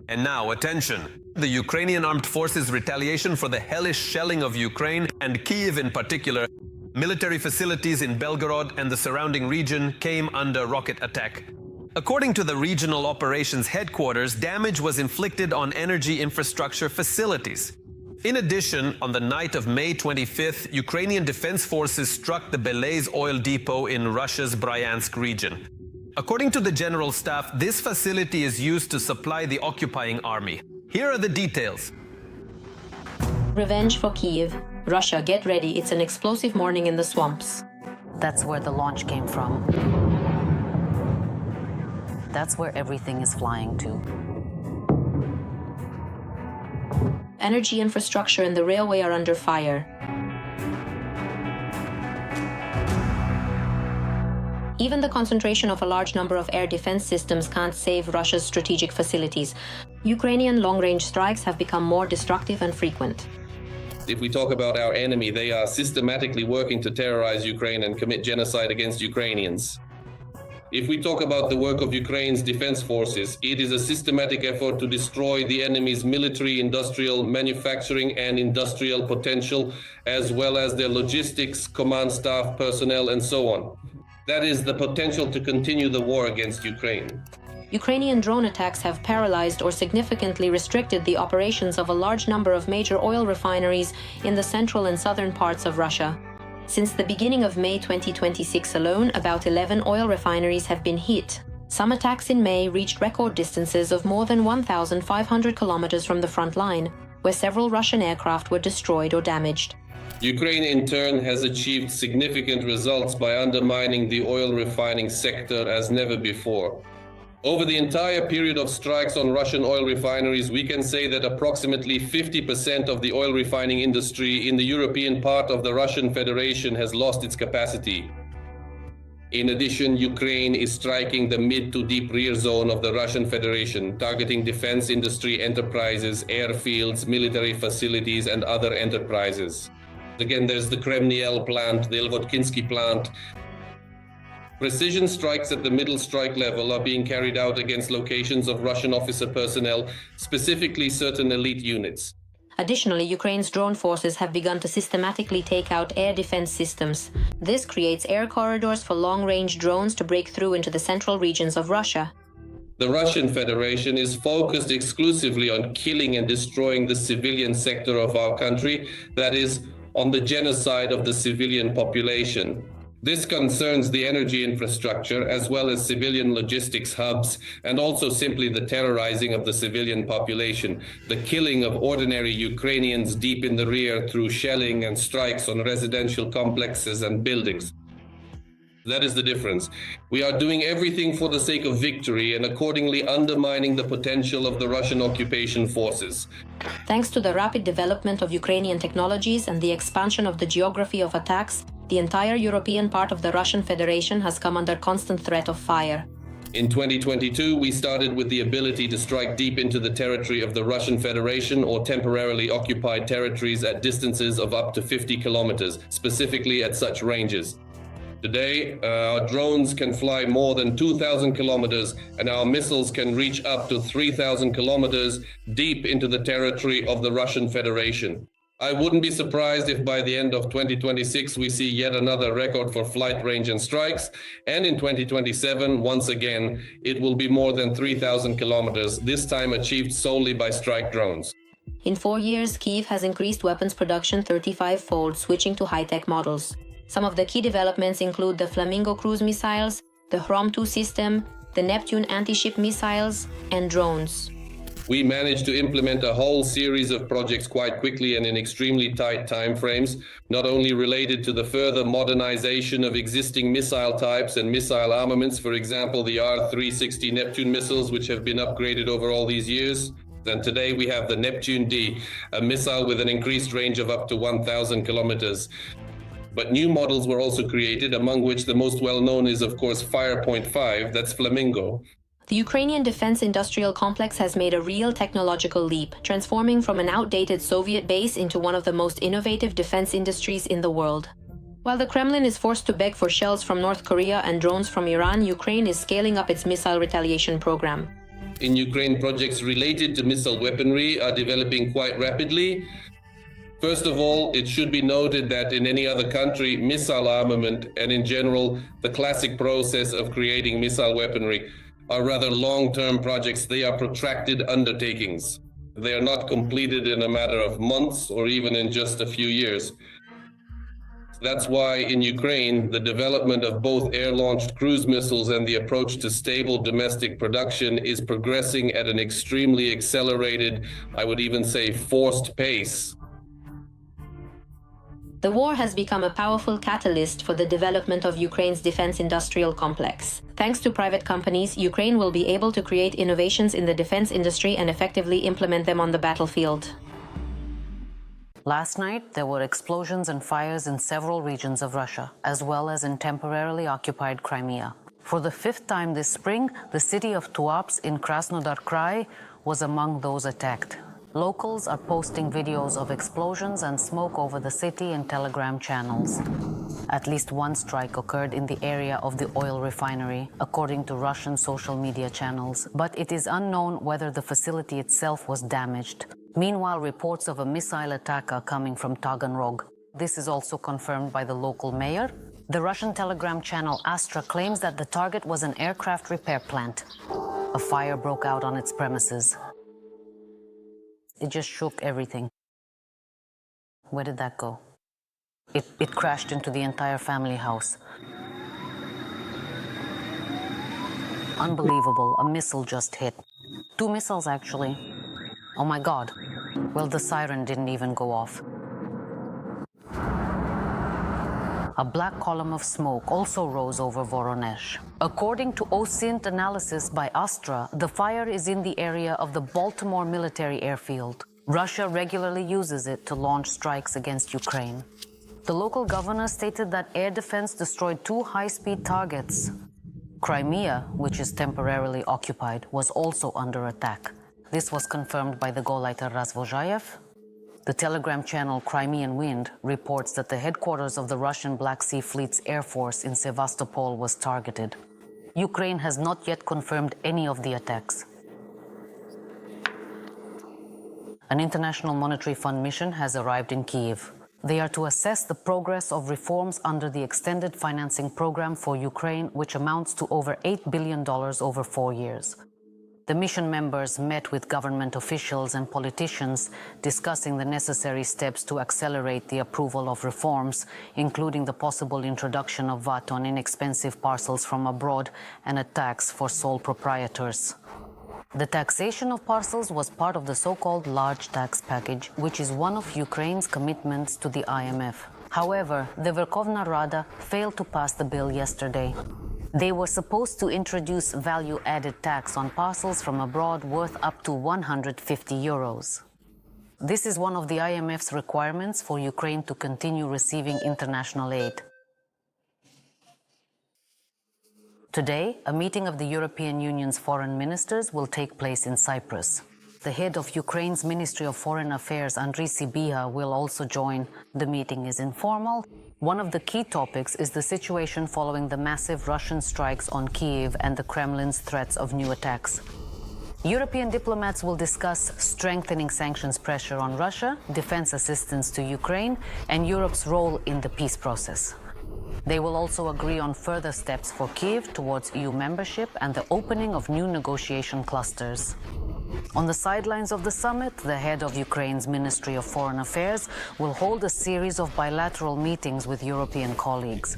And now, attention! The Ukrainian armed forces' retaliation for the hellish shelling of Ukraine, and Kyiv in particular, military facilities in Belgorod and the surrounding region came under rocket attack. According to the regional operations headquarters, damage was inflicted on energy infrastructure facilities. In addition, on the night of May 25th, Ukrainian defense forces struck the Belgorod oil depot in Russia's Bryansk region. According to the General Staff, this facility is used to supply the occupying army. Here are the details. Revenge for Kyiv. Russia, get ready. It's an explosive morning in the swamps. That's where the launch came from. That's where everything is flying to. Energy infrastructure and the railway are under fire. Even the concentration of a large number of air defense systems can't save Russia's strategic facilities. Ukrainian long-range strikes have become more destructive and frequent. If we talk about our enemy, they are systematically working to terrorize Ukraine and commit genocide against Ukrainians. If we talk about the work of Ukraine's defense forces, it is a systematic effort to destroy the enemy's military, industrial, manufacturing, and industrial potential, as well as their logistics, command staff, personnel, and so on. That is the potential to continue the war against Ukraine. Ukrainian drone attacks have paralyzed or significantly restricted the operations of a large number of major oil refineries in the central and southern parts of Russia. Since the beginning of May 2026 alone, about 11 oil refineries have been hit. Some attacks in May reached record distances of more than 1,500 kilometers from the front line, where several Russian aircraft were destroyed or damaged. Ukraine, in turn, has achieved significant results by undermining the oil refining sector as never before. Over the entire period of strikes on Russian oil refineries, we can say that approximately 50% of the oil refining industry in the European part of the Russian Federation has lost its capacity. In addition, Ukraine is striking the mid to deep rear zone of the Russian Federation, targeting defense industry enterprises, airfields, military facilities, and other enterprises. Again, there's the Kremniel plant, the Elvodkinsky plant. Precision strikes at the middle strike level are being carried out against locations of Russian officer personnel, specifically certain elite units. Additionally, Ukraine's drone forces have begun to systematically take out air defense systems. This creates air corridors for long-range drones to break through into the central regions of Russia. The Russian Federation is focused exclusively on killing and destroying the civilian sector of our country, that is, on the genocide of the civilian population. This concerns the energy infrastructure as well as civilian logistics hubs, and also simply the terrorizing of the civilian population, the killing of ordinary Ukrainians deep in the rear through shelling and strikes on residential complexes and buildings. That is the difference. We are doing everything for the sake of victory and accordingly undermining the potential of the Russian occupation forces. Thanks to the rapid development of Ukrainian technologies and the expansion of the geography of attacks, the entire European part of the Russian Federation has come under constant threat of fire. In 2022, we started with the ability to strike deep into the territory of the Russian Federation or temporarily occupied territories at distances of up to 50 kilometers, specifically at such ranges. Today, our drones can fly more than 2,000 kilometers and our missiles can reach up to 3,000 kilometers deep into the territory of the Russian Federation. I wouldn't be surprised if by the end of 2026 we see yet another record for flight range and strikes, and in 2027, once again, it will be more than 3,000 kilometers, this time achieved solely by strike drones. In 4 years, Kyiv has increased weapons production 35-fold, switching to high-tech models. Some of the key developments include the Flamingo cruise missiles, the Hrom-2 system, the Neptune anti-ship missiles, and drones. We managed to implement a whole series of projects quite quickly and in extremely tight timeframes, not only related to the further modernization of existing missile types and missile armaments, for example, the R-360 Neptune missiles, which have been upgraded over all these years. And today we have the Neptune D, a missile with an increased range of up to 1,000 kilometers. But new models were also created, among which the most well-known is, of course, Firepoint 5, that's Flamingo. The Ukrainian defense industrial complex has made a real technological leap, transforming from an outdated Soviet base into one of the most innovative defense industries in the world. While the Kremlin is forced to beg for shells from North Korea and drones from Iran, Ukraine is scaling up its missile retaliation program. in Ukraine, projects related to missile weaponry are developing quite rapidly. First of all, it should be noted that in any other country, missile armament and in general, the classic process of creating missile weaponry are rather long-term projects. They are protracted undertakings. They are not completed in a matter of months or even in just a few years. That's why in Ukraine, the development of both air-launched cruise missiles and the approach to stable domestic production is progressing at an extremely accelerated, I would even say forced pace. The war has become a powerful catalyst for the development of Ukraine's defense industrial complex. Thanks to private companies, Ukraine will be able to create innovations in the defense industry and effectively implement them on the battlefield. Last night, there were explosions and fires in several regions of Russia, as well as in temporarily occupied Crimea. For the fifth time this spring, the city of Tuapse in Krasnodar Krai was among those attacked. Locals are posting videos of explosions and smoke over the city in Telegram channels. At least one strike occurred in the area of the oil refinery, according to Russian social media channels, but it is unknown whether the facility itself was damaged. Meanwhile, reports of a missile attack are coming from Taganrog. This is also confirmed by the local mayor. The Russian Telegram channel Astra claims that the target was an aircraft repair plant. A fire broke out on its premises. It just shook everything. Where did that go? It crashed into the entire family house. Unbelievable, a missile just hit. 2 missiles, actually. Oh my God. Well, the siren didn't even go off. A black column of smoke also rose over Voronezh. According to OSINT analysis by Astra, the fire is in the area of the Baltimore military airfield. Russia regularly uses it to launch strikes against Ukraine. The local governor stated that air defense destroyed 2 high-speed targets. Crimea, which is temporarily occupied, was also under attack. This was confirmed by the Gauleiter Razvozhayev. The Telegram channel Crimean Wind reports that the headquarters of the Russian Black Sea Fleet's Air Force in Sevastopol was targeted. Ukraine has not yet confirmed any of the attacks. An International Monetary Fund mission has arrived in Kyiv. They are to assess the progress of reforms under the extended financing program for Ukraine, which amounts to over $8 billion over 4 years. The mission members met with government officials and politicians discussing the necessary steps to accelerate the approval of reforms, including the possible introduction of VAT on inexpensive parcels from abroad and a tax for sole proprietors. The taxation of parcels was part of the so-called large tax package, which is one of Ukraine's commitments to the IMF. However, the Verkhovna Rada failed to pass the bill yesterday. They were supposed to introduce value-added tax on parcels from abroad worth up to 150 euros. This is one of the IMF's requirements for Ukraine to continue receiving international aid. Today, a meeting of the European Union's foreign ministers will take place in Cyprus. The head of Ukraine's Ministry of Foreign Affairs, Andriy Sybiha, will also join. The meeting is informal. One of the key topics is the situation following the massive Russian strikes on Kyiv and the Kremlin's threats of new attacks. European diplomats will discuss strengthening sanctions pressure on Russia, defense assistance to Ukraine, and Europe's role in the peace process. They will also agree on further steps for Kyiv towards EU membership and the opening of new negotiation clusters. On the sidelines of the summit, the head of Ukraine's Ministry of Foreign Affairs will hold a series of bilateral meetings with European colleagues.